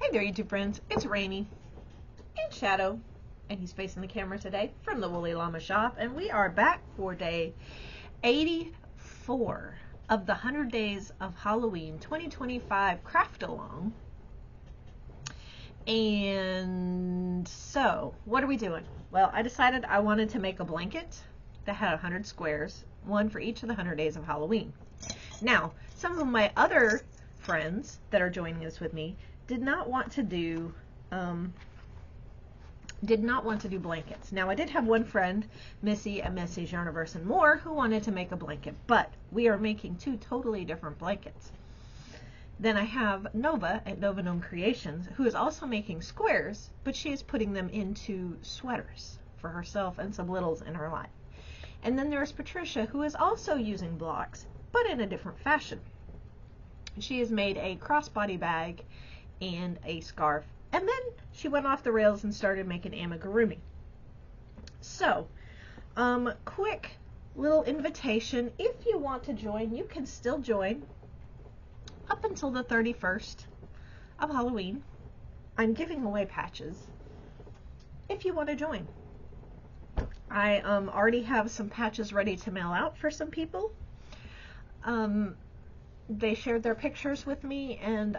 Hey there, YouTube friends. It's Rainy in Shadow, and he's facing the camera today from the Wooly Llama shop, and we are back for day 84 of the 100 Days of Halloween 2025 craft-along. And so, what are we doing? Well, I decided I wanted to make a blanket that had 100 squares, one for each of the 100 Days of Halloween. Now, some of my other friends that are joining us with me did not want to do blankets. Now, I did have one friend, Missy at Missy's Yarniverse and More, who wanted to make a blanket, but we are making two totally different blankets. Then I have Nova at Nova Gnome Creations, who is also making squares, but she is putting them into sweaters for herself and some littles in her life. And then there's Patricia, who is also using blocks, but in a different fashion. She has made a crossbody bag and a scarf, and then she went off the rails and started making amigurumi. So, quick little invitation. If you want to join, you can still join up until the 31st of Halloween. I'm giving away patches if you want to join. I already have some patches ready to mail out for some people. They shared their pictures with me, and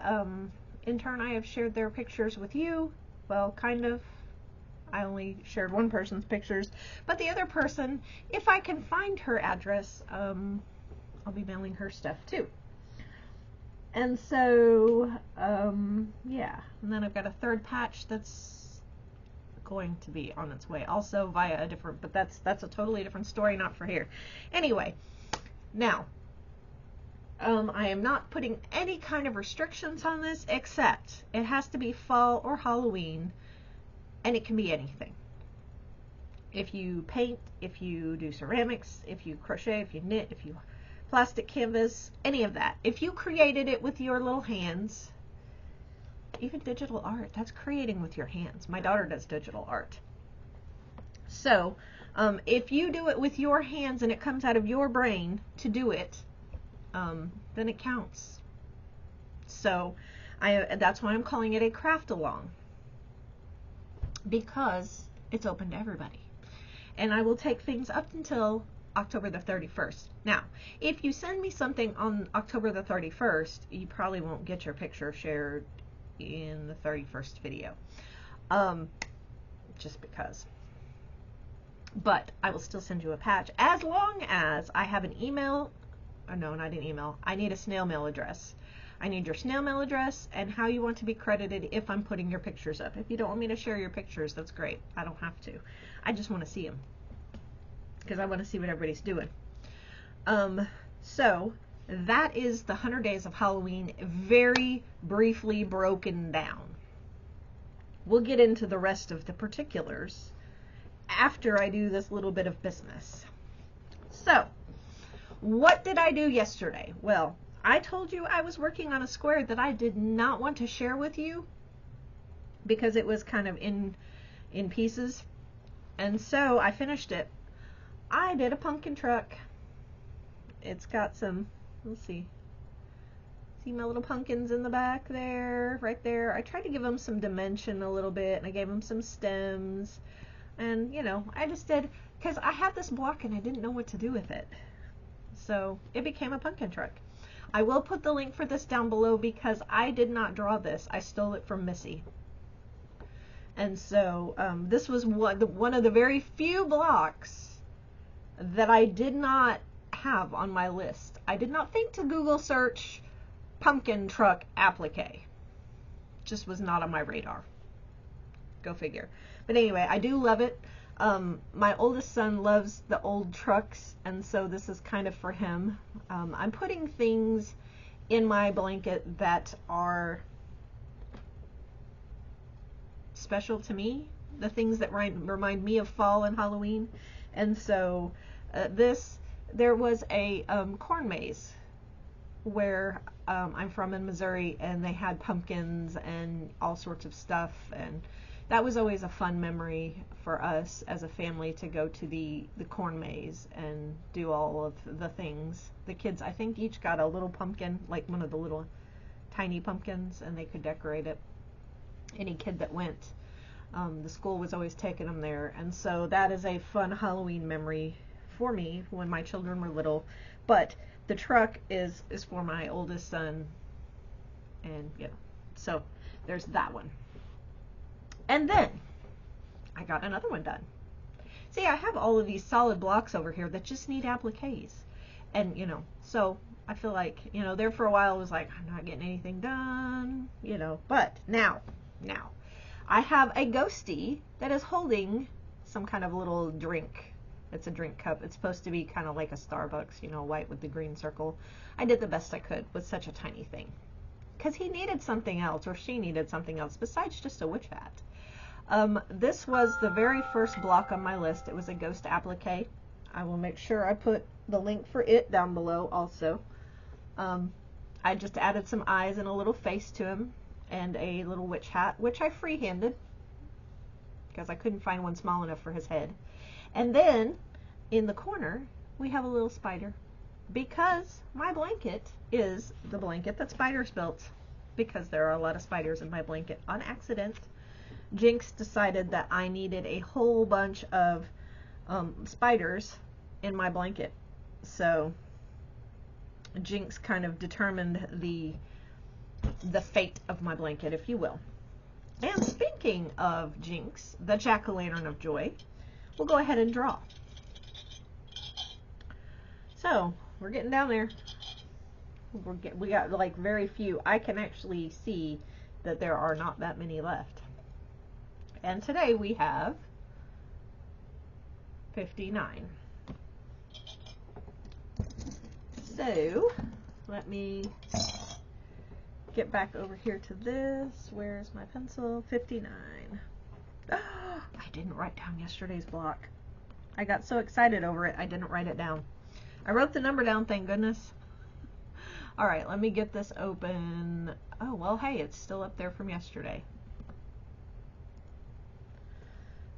in turn I have shared their pictures with you. Well, kind of. I only shared one person's pictures, but the other person, if I can find her address, I'll be mailing her stuff too. And so, yeah. And then I've got a third patch that's going to be on its way, also via a different, but that's a totally different story, not for here. Anyway, now, I am not putting any kind of restrictions on this, except it has to be fall or Halloween, and it can be anything. If you paint, if you do ceramics, if you crochet, if you knit, if you plastic canvas, any of that. If you created it with your little hands, even digital art, that's creating with your hands. My daughter does digital art. So, if you do it with your hands and it comes out of your brain to do it, then it counts. So that's why I'm calling it a craft-along, because it's open to everybody. And I will take things up until October the 31st. Now, if you send me something on October the 31st, you probably won't get your picture shared in the 31st video. Just because. But I will still send you a patch, as long as I have an email. Oh, no, not an email. I need a snail mail address. I need your snail mail address and how you want to be credited if I'm putting your pictures up. If you don't want me to share your pictures, that's great. I don't have to. I just want to see them, because I want to see what everybody's doing. So that is the 100 Days of Halloween, very briefly broken down. We'll get into the rest of the particulars after I do this little bit of business. So, what did I do yesterday? Well, I told you I was working on a square that I did not want to share with you because it was kind of in pieces. And so I finished it. I did a pumpkin truck. It's got some, let's see my little pumpkins in the back there, right there. I tried to give them some dimension a little bit, and I gave them some stems. And, you know, I just did, because I had this block and I didn't know what to do with it. So it became a pumpkin truck. I will put the link for this down below, because I did not draw this. I stole it from Missy. And so this was one of the very few blocks that I did not have on my list. I did not think to Google search pumpkin truck applique. Just was not on my radar. Go figure. But anyway, I do love it. My oldest son loves the old trucks, and so this is kind of for him. I'm putting things in my blanket that are special to me, the things that remind me of fall and Halloween. And so there was a corn maze where I'm from in Missouri, and they had pumpkins and all sorts of stuff, and that was always a fun memory for us as a family, to go to the corn maze and do all of the things. The kids, I think, each got a little pumpkin, like one of the little tiny pumpkins, and they could decorate it. any kid that went. The school was always taking them there, and so that is a fun Halloween memory for me when my children were little. But the truck is for my oldest son, and so there's that one. And then I got another one done. See, I have all of these solid blocks over here that just need appliques, and so I feel like there for a while I was like, I'm not getting anything done, but now I have a ghostie that is holding some kind of little drink. It's a drink cup. It's supposed to be kind of like a Starbucks, white with the green circle. I did the best I could with such a tiny thing, because he needed something else, or she needed something else besides just a witch hat. This was the very first block on my list. It was a ghost applique. I will make sure I put the link for it down below also. I just added some eyes and a little face to him, and a little witch hat, which I freehanded because I couldn't find one small enough for his head. And then in the corner we have a little spider, because my blanket is the blanket that spiders built, because there are a lot of spiders in my blanket on accident. Jinx decided that I needed a whole bunch of spiders in my blanket, so Jinx kind of determined the fate of my blanket, if you will. And speaking of Jinx, the jack-o'-lantern of joy, we'll go ahead and draw. So we're getting down there. We got like very few. I can actually see that there are not that many left. And today we have 59. So let me get back over here to this. Where's my pencil? 59. Oh, I didn't write down yesterday's block. I got so excited over it, I didn't write it down. I wrote the number down, thank goodness. All right, let me get this open. Oh, well, hey, it's still up there from yesterday.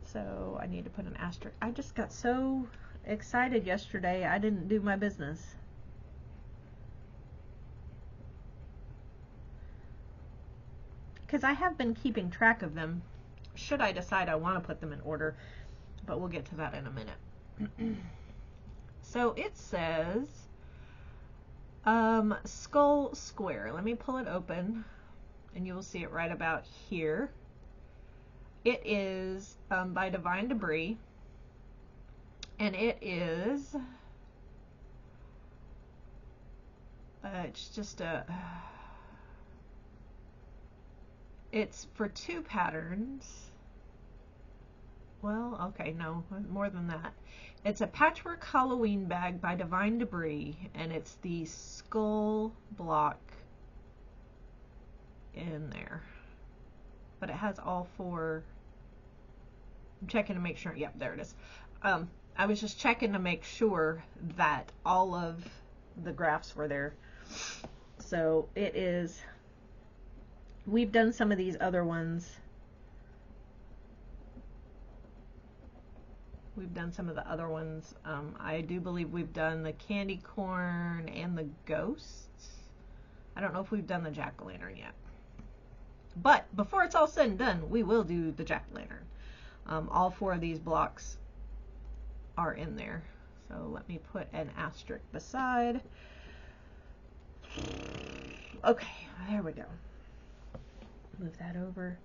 So I need to put an asterisk. I just got so excited yesterday, I didn't do my business. Because I have been keeping track of them, should I decide I want to put them in order, but we'll get to that in a minute. So it says skull square. Let me pull it open and you will see it right about here. It is by Divine Debris, and it is it's just a it's for 2 patterns. Well, okay, no, more than that. It's a patchwork Halloween bag by Divine Debris, and it's the skull block in there. But it has all 4. I'm checking to make sure. Yep, there it is. I was just checking to make sure that all of the graphs were there. So it is. We've done some of these other ones. We've done some of the other ones. I do believe we've done the candy corn and the ghosts. I don't know if we've done the jack-o'-lantern yet. But before it's all said and done, we will do the jack-o'-lantern. All 4 of these blocks are in there. So let me put an asterisk beside. Okay, there we go. Move that over.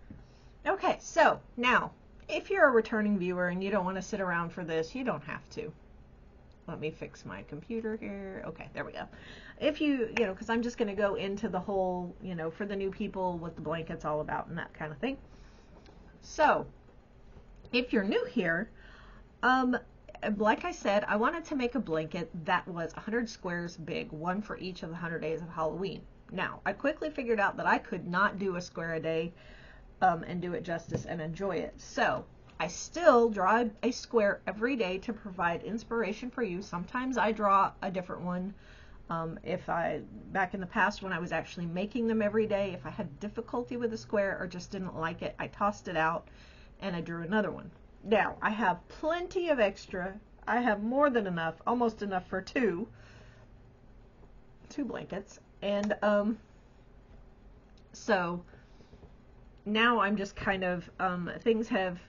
Okay, so now, if you're a returning viewer and you don't want to sit around for this, you don't have to. Let me fix my computer here. Okay, there we go. If you know, because I'm just going to go into the whole, for the new people, what the blanket's all about and that kind of thing. So, if you're new here, like I said, I wanted to make a blanket that was 100 squares big, one for each of the 100 days of Halloween. Now, I quickly figured out that I could not do a square a day and do it justice and enjoy it. So I still draw a square every day to provide inspiration for you. Sometimes I draw a different one. Back in the past when I was actually making them every day, if I had difficulty with a square or just didn't like it, I tossed it out and I drew another one. Now, I have plenty of extra. I have more than enough, almost enough for two blankets. And so now I'm just kind of, things have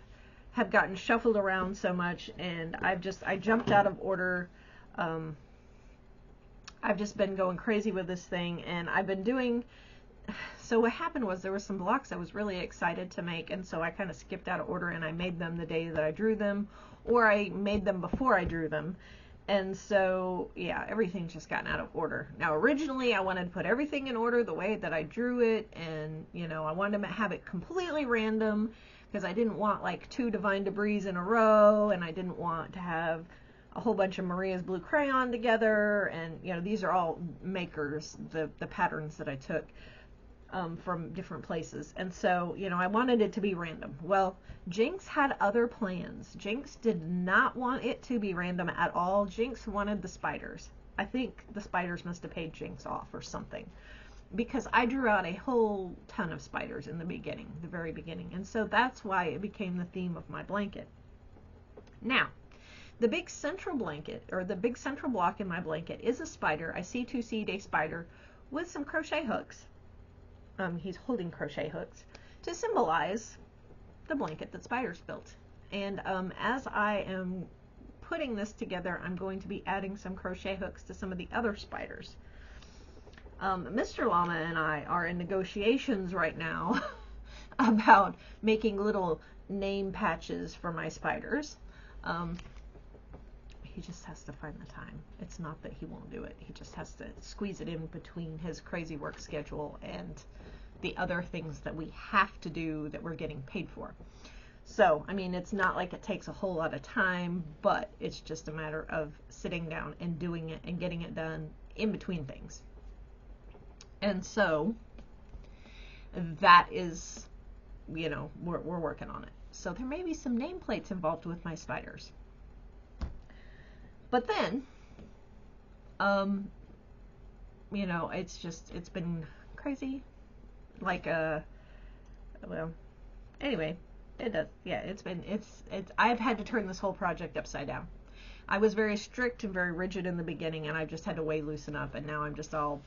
gotten shuffled around so much, and I jumped out of order. I've just been going crazy with this thing, and I've been doing, so what happened was there were some blocks I was really excited to make, and so I kind of skipped out of order, and I made them the day that I drew them, or I made them before I drew them. And so, yeah, everything's just gotten out of order. Now, originally, I wanted to put everything in order the way that I drew it, and, you know, I wanted to have it completely random, because I didn't want, like, 2 Divine Debris in a row, and I didn't want to have a whole bunch of Maria's Blue Crayon together, and, you know, these are all makers, the patterns that I took from different places. And so, you know, I wanted it to be random. Well, Jinx had other plans. Jinx did not want it to be random at all. Jinx wanted the spiders. I think the spiders must have paid Jinx off or something, because I drew out a whole ton of spiders in the beginning, the very beginning. And so that's why it became the theme of my blanket. Now, the big central blanket, or the big central block in my blanket, is a spider. I see 2 seed a spider with some crochet hooks. He's holding crochet hooks to symbolize the blanket that Spiders built. And as I am putting this together, I'm going to be adding some crochet hooks to some of the other spiders. Mr. Llama and I are in negotiations right now about making little name patches for my spiders. He just has to find the time. It's not that he won't do it. He just has to squeeze it in between his crazy work schedule and the other things that we have to do that we're getting paid for. So, I mean, it's not like it takes a whole lot of time, but it's just a matter of sitting down and doing it and getting it done in between things. And so that is, you know, we're working on it. So there may be some nameplates involved with my spiders. But then, you know, it's been crazy. Like, well, anyway, it does, yeah, I've had to turn this whole project upside down. I was very strict and very rigid in the beginning, and I've just had to way loosen up, and now I'm just all,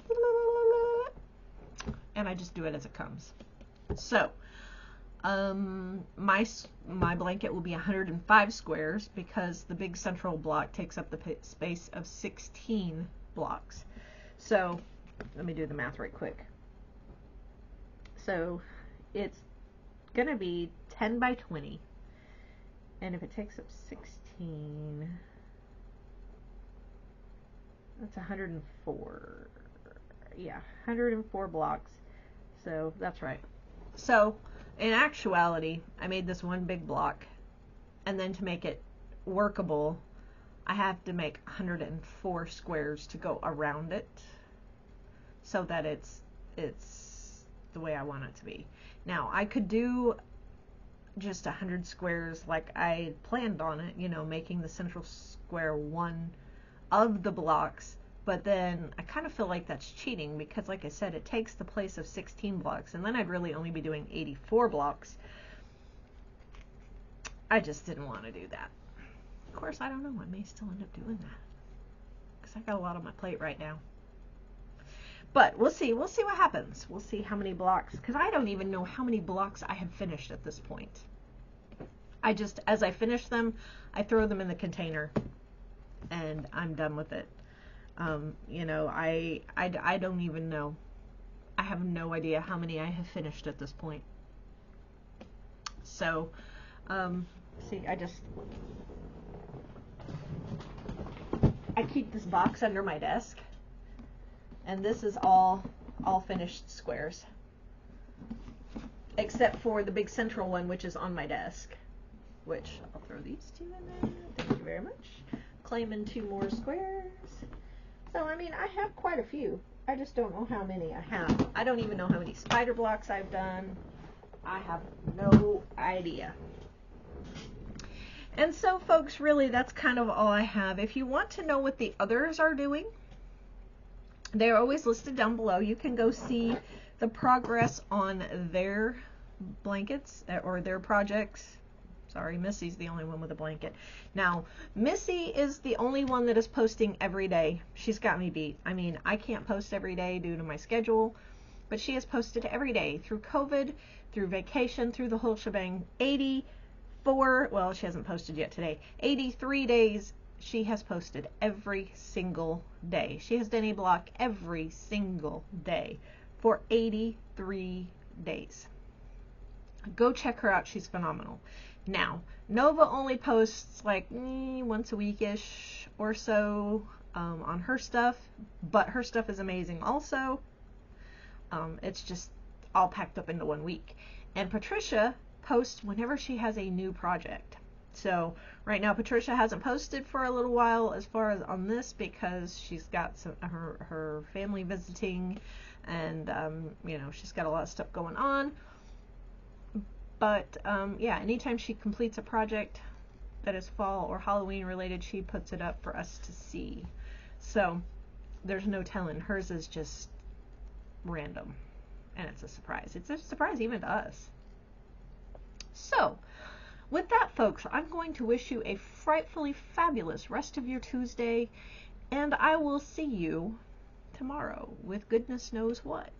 and I just do it as it comes. So, my blanket will be 105 squares, because the big central block takes up the space of 16 blocks. So let me do the math right quick. So it's gonna be 10 by 20, and if it takes up 16, that's 104. Yeah, 104 blocks. So that's right. So in actuality, I made this one big block, and then to make it workable, I have to make 104 squares to go around it, so that it's the way I want it to be. Now, I could do just 100 squares like I planned on it, you know, making the central square one of the blocks, but then I kind of feel like that's cheating, because like I said, it takes the place of 16 blocks, and then I'd really only be doing 84 blocks. I just didn't want to do that. Of course, I don't know, I may still end up doing that, because I got a lot on my plate right now. But we'll see what happens. We'll see how many blocks, because I don't even know how many blocks I have finished at this point. I just, as I finish them, I throw them in the container, and I'm done with it. You know, I don't even know. I have no idea how many I have finished at this point. So, see, I keep this box under my desk, and this is all finished squares, except for the big central one, which is on my desk, which I'll throw these two in there. Thank you very much. Claiming 2 more squares. So, I mean, I have quite a few. I just don't know how many I have. I don't even know how many spider blocks I've done. I have no idea. And so, folks, really, that's kind of all I have. If you want to know what the others are doing, they're always listed down below. You can go see the progress on their blankets or their projects. Sorry, Missy's the only one with a blanket. Now, Missy is the only one that is posting every day. She's got me beat. I mean, I can't post every day due to my schedule. but she has posted every day through COVID, through vacation, through the whole shebang. 84, well, she hasn't posted yet today, 83 days she has posted every single day. She has done a block every single day for 83 days. Go check her out. She's phenomenal. Now, Nova only posts like once a week-ish or so on her stuff, but her stuff is amazing also. It's just all packed up into 1 week. And Patricia posts whenever she has a new project. So right now Patricia hasn't posted for a little while as far as on this, because she's got her family visiting, and you know, she's got a lot of stuff going on. But yeah, anytime she completes a project that is fall or Halloween related, she puts it up for us to see. So there's no telling. Hers is just random, and it's a surprise. It's a surprise even to us. So with that, folks, I'm going to wish you a frightfully fabulous rest of your Tuesday, and I will see you tomorrow with goodness knows what.